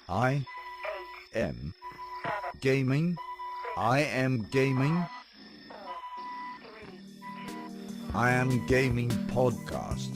I am gaming. I am gaming. I am gaming podcast.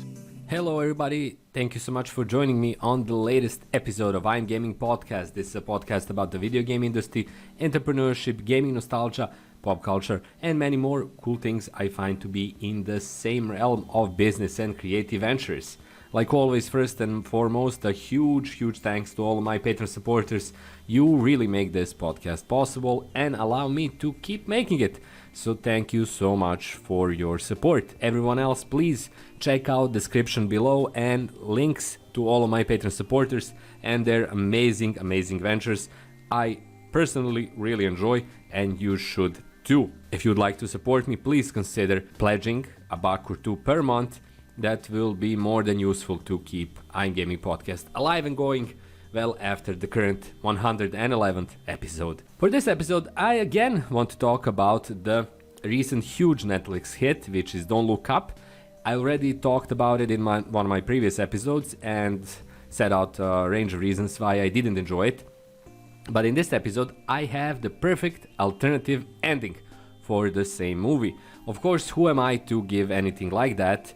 Hello everybody, thank you so much for joining me on the latest episode of I'm Gaming Podcast. This is a podcast about the video game industry, entrepreneurship, gaming nostalgia, pop culture, and many more cool things I find to be in the same realm of business and creative ventures. Like always, first and foremost, a huge thanks to all of my Patreon supporters. You really make this podcast possible and allow me to keep making it. So thank you so much for your support. Everyone else, please check out the description below and links to all of my Patreon supporters and their amazing ventures. I personally really enjoy, and you should too. If you'd like to support me, please consider pledging $1 or $2 per month. That will be more than useful to keep I'm Gaming Podcast alive and going well after the current 111th episode. For this episode, I again want to talk about the recent huge Netflix hit, which is Don't Look Up. I already talked about it in one of my previous episodes and set out a range of reasons why I didn't enjoy it. But in this episode, I have the perfect alternative ending for the same movie. Of course, who am I to give anything like that?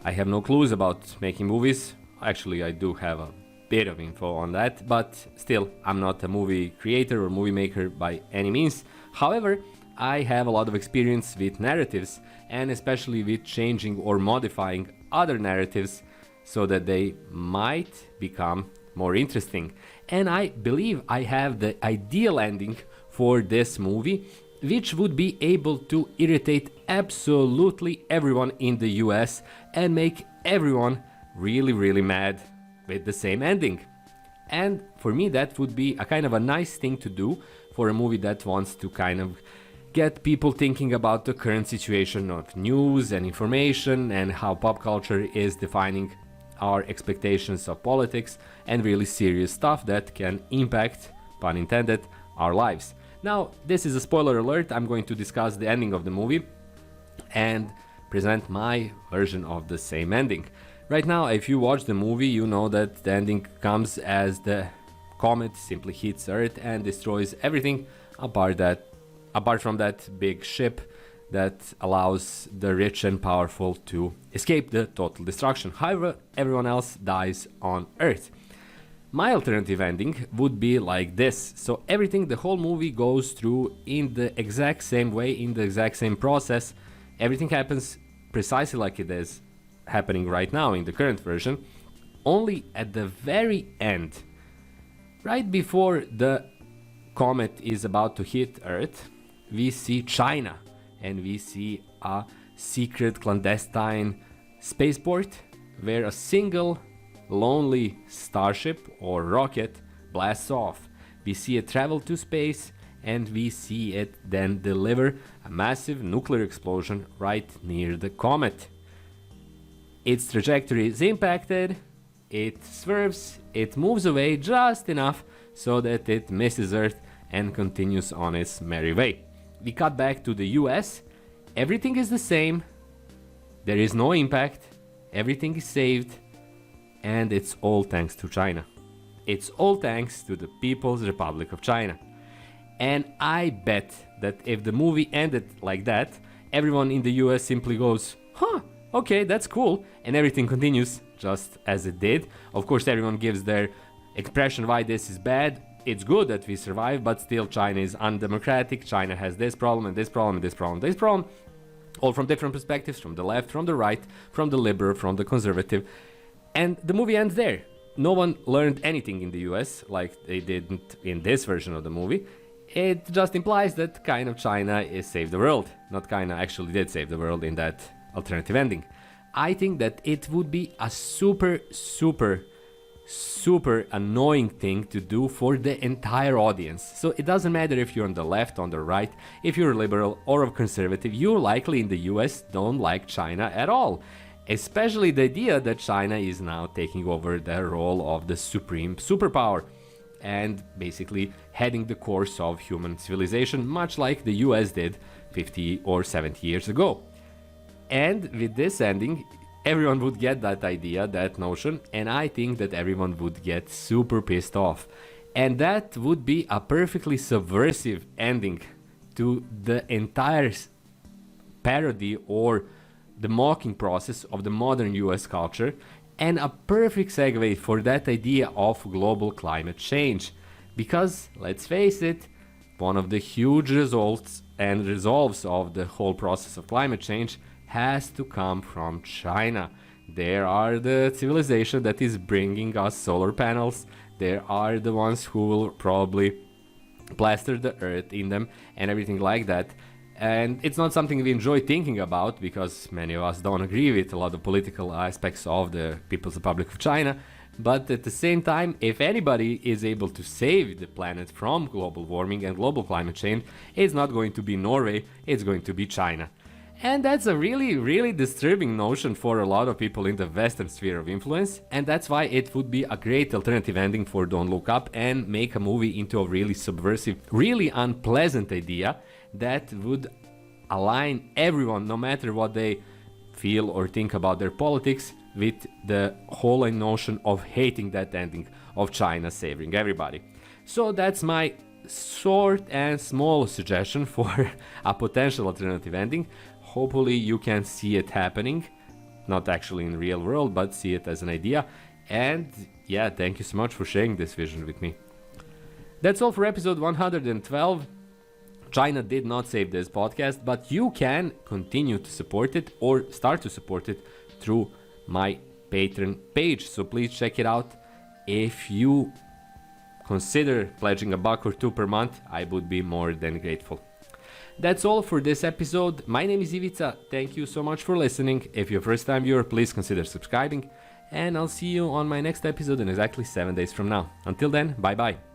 I have no clues about making movies. Actually, I do have a bit of info on that, but still, I'm not a movie creator or movie maker by any means. However, I have a lot of experience with narratives, and especially with changing or modifying other narratives so that they might become more interesting. And I believe I have the ideal ending for this movie, which would be able to irritate absolutely everyone in the US and make everyone really mad with the same ending. And for me, that would be a kind of a nice thing to do for a movie that wants to kind of get people thinking about the current situation of news and information and how pop culture is defining our expectations of politics and really serious stuff that can impact, pun intended, our lives. Now, this is a spoiler alert. I'm going to discuss the ending of the movie and present my version of the same ending. Right now, if you watch the movie, you know that the ending comes as the comet simply hits Earth and destroys everything apart from that big ship that allows the rich and powerful to escape the total destruction. However, everyone else dies on Earth. My alternative ending would be like this. So everything, the whole movie goes through in the exact same way, in the exact same process. Everything happens precisely like it is happening right now in the current version. Only at the very end, right before the comet is about to hit Earth, we see China and we see a secret clandestine spaceport where a single lonely starship or rocket blasts off. We see it travel to space and we see it then deliver a massive nuclear explosion right near the comet. Its trajectory is impacted, it swerves, it moves away just enough so that it misses Earth and continues on its merry way. We cut back to the US, everything is the same, there is no impact, everything is saved, and it's all thanks to China. It's all thanks to the People's Republic of China. And I bet that if the movie ended like that, everyone in the US simply goes, okay, that's cool, and everything continues just as it did. Of course, everyone gives their expression why this is bad. It's good that we survive, but still China is undemocratic. China has this problem and this problem and this problem and this problem. All from different perspectives, from the left, from the right, from the liberal, from the conservative. And the movie ends there. No one learned anything in the US like they didn't in this version of the movie. It just implies that kind of China is saved the world. Not kinda, actually did save the world in that alternative ending. I think that it would be a super annoying thing to do for the entire audience. So it doesn't matter if you're on the left, on the right, if you're a liberal or a conservative, you likely in the US don't like China at all. Especially the idea that China is now taking over the role of the supreme superpower and basically heading the course of human civilization, much like the US did 50 or 70 years ago. And with this ending, everyone would get that idea, that notion, and I think that everyone would get super pissed off. And that would be a perfectly subversive ending to the entire parody or the mocking process of the modern US culture, and a perfect segue for that idea of global climate change. Because, let's face it, one of the huge results and resolves of the whole process of climate change has to come from China. There are the civilization that is bringing us solar panels. There are the ones who will probably plaster the earth in them and everything like that. And it's not something we enjoy thinking about because many of us don't agree with a lot of political aspects of the People's Republic of China. But at the same time, if anybody is able to save the planet from global warming and global climate change, it's not going to be Norway, it's going to be China. And that's a really, really disturbing notion for a lot of people in the Western sphere of influence, and that's why it would be a great alternative ending for Don't Look Up and make a movie into a really subversive, really unpleasant idea that would align everyone, no matter what they feel or think about their politics, with the whole notion of hating that ending of China saving everybody. So that's my short and small suggestion for a potential alternative ending. Hopefully you can see it happening, not actually in the real world, but see it as an idea. And yeah, thank you so much for sharing this vision with me. That's all for episode 112. China did not save this podcast, but you can continue to support it or start to support it through my Patreon page. So please check it out. If you consider pledging $1 or $2 per month, I would be more than grateful. That's all for this episode. My name is Ivica. Thank you so much for listening. If you're a first time viewer, please consider subscribing. And I'll see you on my next episode in exactly 7 days from now. Until then, bye bye.